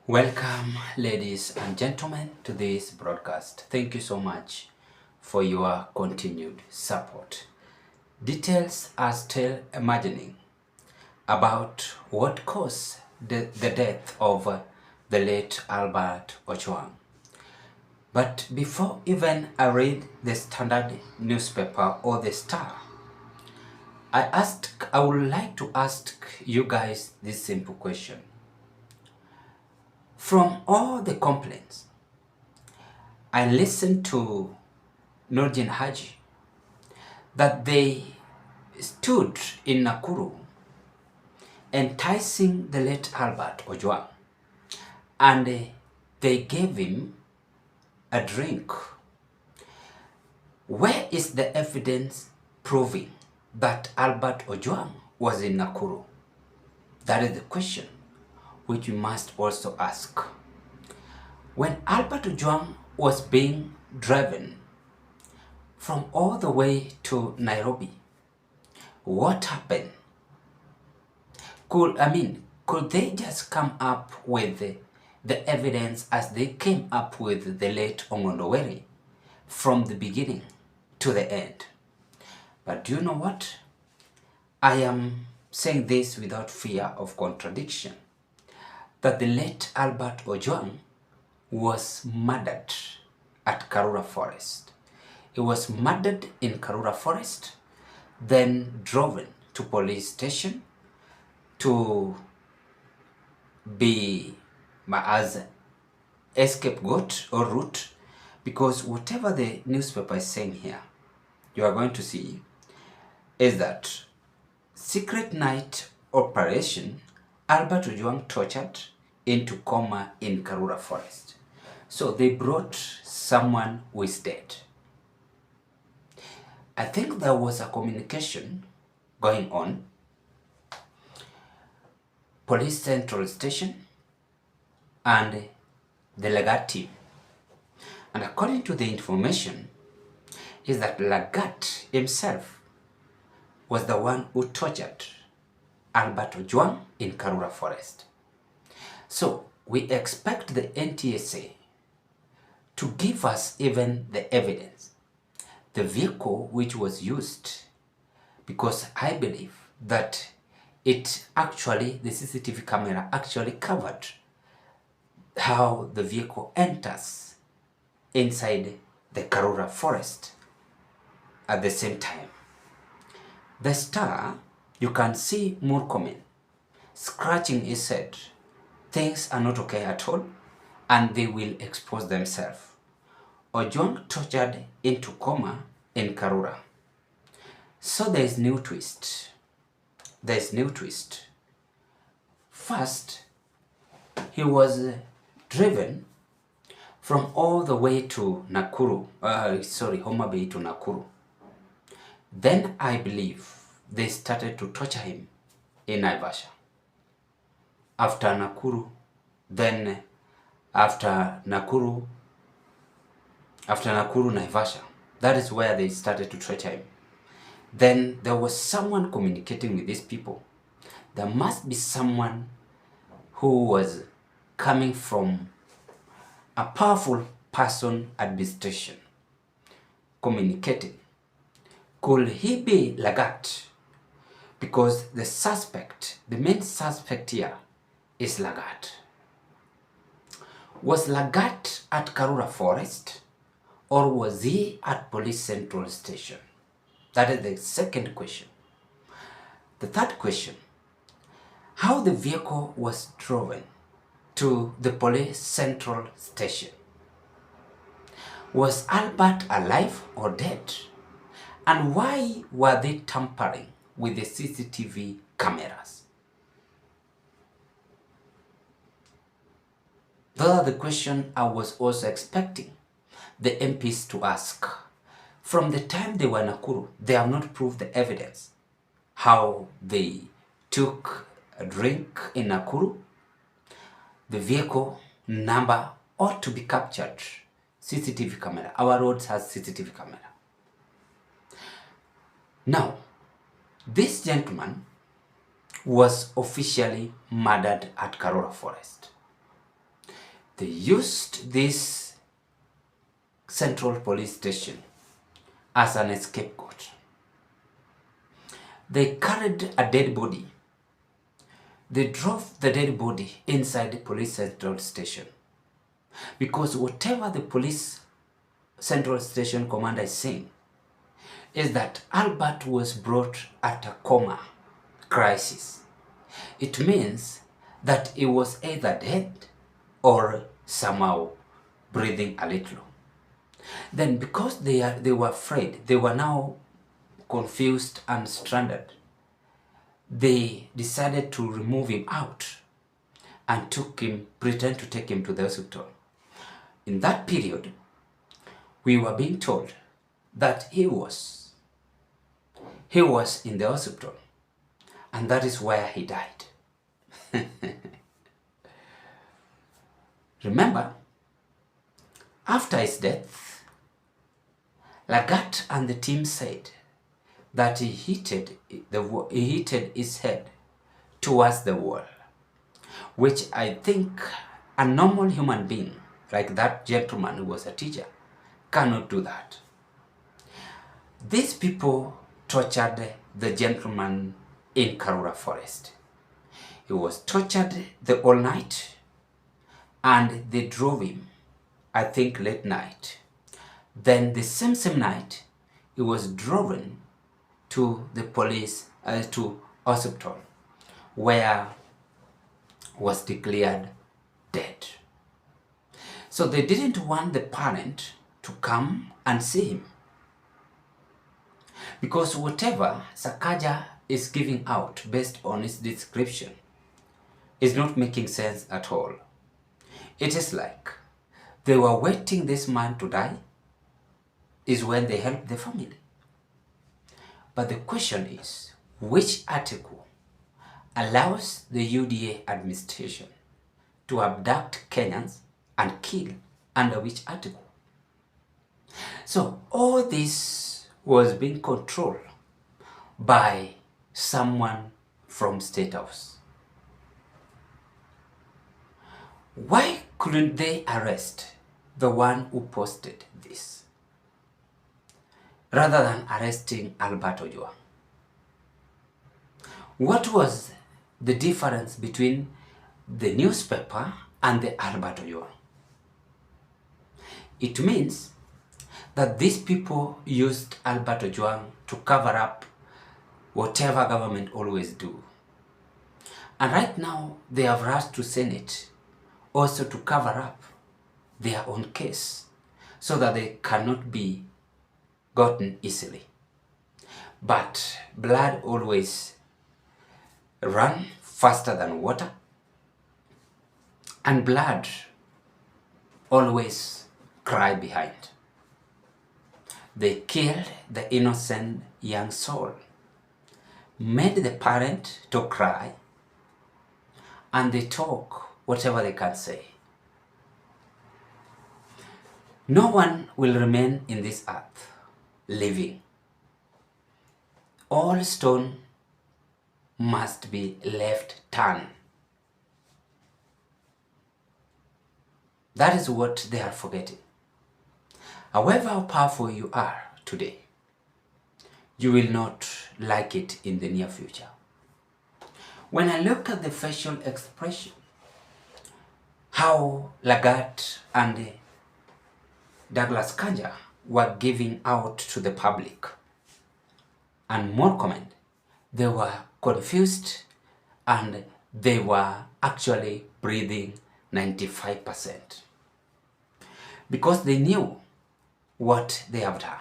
Welcome, ladies and gentlemen, to this broadcast. Thank you so much for your continued support. Details are still emerging about what caused the death of the late Albert Ojwang. But before even I read the Standard newspaper or the Star, I would like to ask you guys this simple question. From all the complaints, I listened to Nordin Haji that they stood in Nakuru enticing the late Albert Ojwang, and they gave him a drink. Where is the evidence proving that Albert Ojwang was in Nakuru? That is the question which we must also ask. When Albert Ojwang was being driven from all the way to Nairobi, what happened? Could they just come up with the evidence as they came up with the late Ongondoweri from the beginning to the end? But do you know what? I am saying this without fear of contradiction, that the late Albert Ojwang was murdered at Karura Forest. He was murdered in Karura Forest, then driven to police station to be as a scapegoat or route, because whatever the newspaper is saying here, you are going to see is that secret night operation, Albert Ojwang tortured into coma in Karura Forest. So they brought someone who is dead. I think there was a communication going on, Police Central Station and the Lagat team. And according to the information, is that Lagat himself was the one who tortured Albert Ojwang in Karura Forest. So we expect the NTSA to give us even the evidence, the vehicle which was used, because I believe that the CCTV camera actually covered how the vehicle enters inside the Karura Forest at the same time. The Star, you can see Murkomen scratching his head. Things are not okay at all, and they will expose themselves. Ojwang tortured into coma in Karura. So there is new twist. First, he was driven from all the way to Homa Bay to Nakuru. Then I believe they started to torture him in Naivasha. After Nakuru, Naivasha, that is where they started to torture him. Then there was someone communicating with these people. There must be someone who was coming from a powerful person administration communicating. Could he be Lagat? Because the main suspect here is Lagat. Was Lagat at Karura Forest, or was he at Police Central Station? That is the second question. The third question, how the vehicle was driven to the Police Central Station. Was Albert alive or dead? And why were they tampering with the CCTV cameras? Those are the questions I was also expecting the MPs to ask. From the time they were in Nakuru, they have not proved the evidence. How they took a drink in Nakuru, the vehicle number ought to be captured. CCTV camera. Our roads has CCTV camera. Now, this gentleman was officially murdered at Karura Forest. They used this central police station as an scapegoat. They carried a dead body. They drove the dead body inside the police central station, because whatever the police central station commander is saying is that Albert was brought at a coma crisis. It means that he was either dead or somehow breathing a little. Then because they were afraid, they were now confused and stranded, they decided to remove him out and pretend to take him to the hospital. In that period, we were being told that he was in the hospital, and that is where he died. Remember, after his death, Lagat and the team said that he hit his head towards the wall, which I think a normal human being, like that gentleman who was a teacher, cannot do that. These people tortured the gentleman in Karura forest. He was tortured the whole night, and they drove him, I think, late night. Then the same night, he was driven to the police, to hospital, where was declared dead. So they didn't want the parent to come and see him, because whatever Sakaja is giving out based on his description is not making sense at all. It is like they were waiting this man to die is when they helped the family. But the question is, which article allows the UDA administration to abduct Kenyans and kill? Under which article? So all this was being controlled by someone from State House. Why couldn't they arrest the one who posted this, rather than arresting Albert Ojwang? What was the difference between the newspaper and the Albert Ojwang? It means that these people used Albert Ojwang to cover up whatever government always do. And right now, they have rushed to Senate also to cover up their own case so that they cannot be gotten easily. But blood always runs faster than water, and blood always cry behind. They killed the innocent young soul, made the parent to cry, and they talk whatever they can say. No one will remain in this earth living. All stone must be left turned. That is what they are forgetting. However powerful you are today, you will not like it in the near future. When I look at the facial expression, how Lagat and Douglas Kanja were giving out to the public, and murkomen, they were confused and they were actually breathing 95%, because they knew what they have done.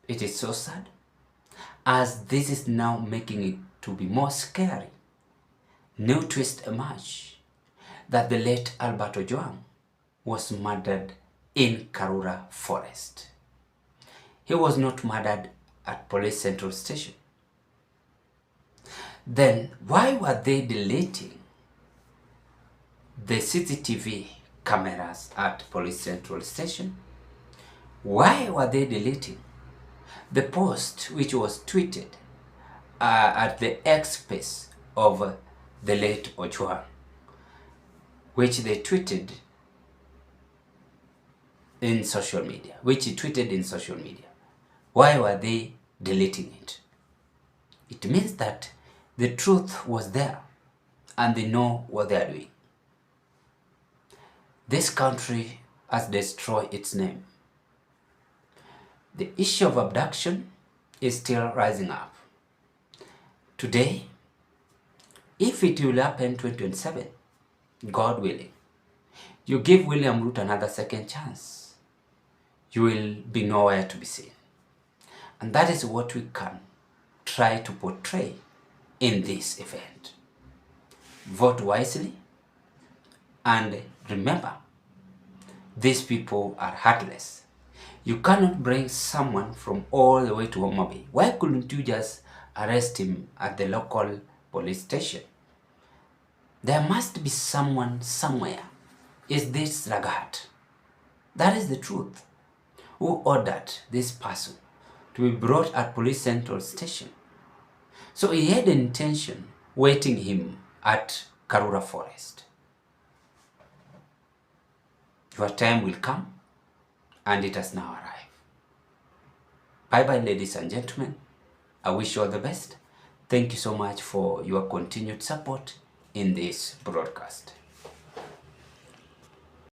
It is so sad, as this is now making it to be more scary. New twist emerged that the late Albert Ojwang was murdered in Karura forest. He was not murdered at Police Central Station. Then why were they deleting the CCTV cameras at Police Central Station? Why were they deleting the post which was tweeted at the X space of the late Ojwang, which they tweeted in social media, Why were they deleting it? It means that the truth was there and they know what they are doing. This country has destroyed its name. The issue of abduction is still rising up. Today, if it will happen 2027, God willing, you give William Ruto another second chance, you will be nowhere to be seen. And that is what we can try to portray in this event. Vote wisely and remember, these people are heartless. You cannot bring someone from all the way to Homa Bay. Why couldn't you just arrest him at the local police station? There must be someone somewhere. Is this Lagat? That is the truth. Who ordered this person to be brought at police central station? So he had an intention waiting him at Karura forest. Your time will come, and it has now arrived. Bye-bye, ladies and gentlemen. I wish you all the best. Thank you so much for your continued support in this broadcast.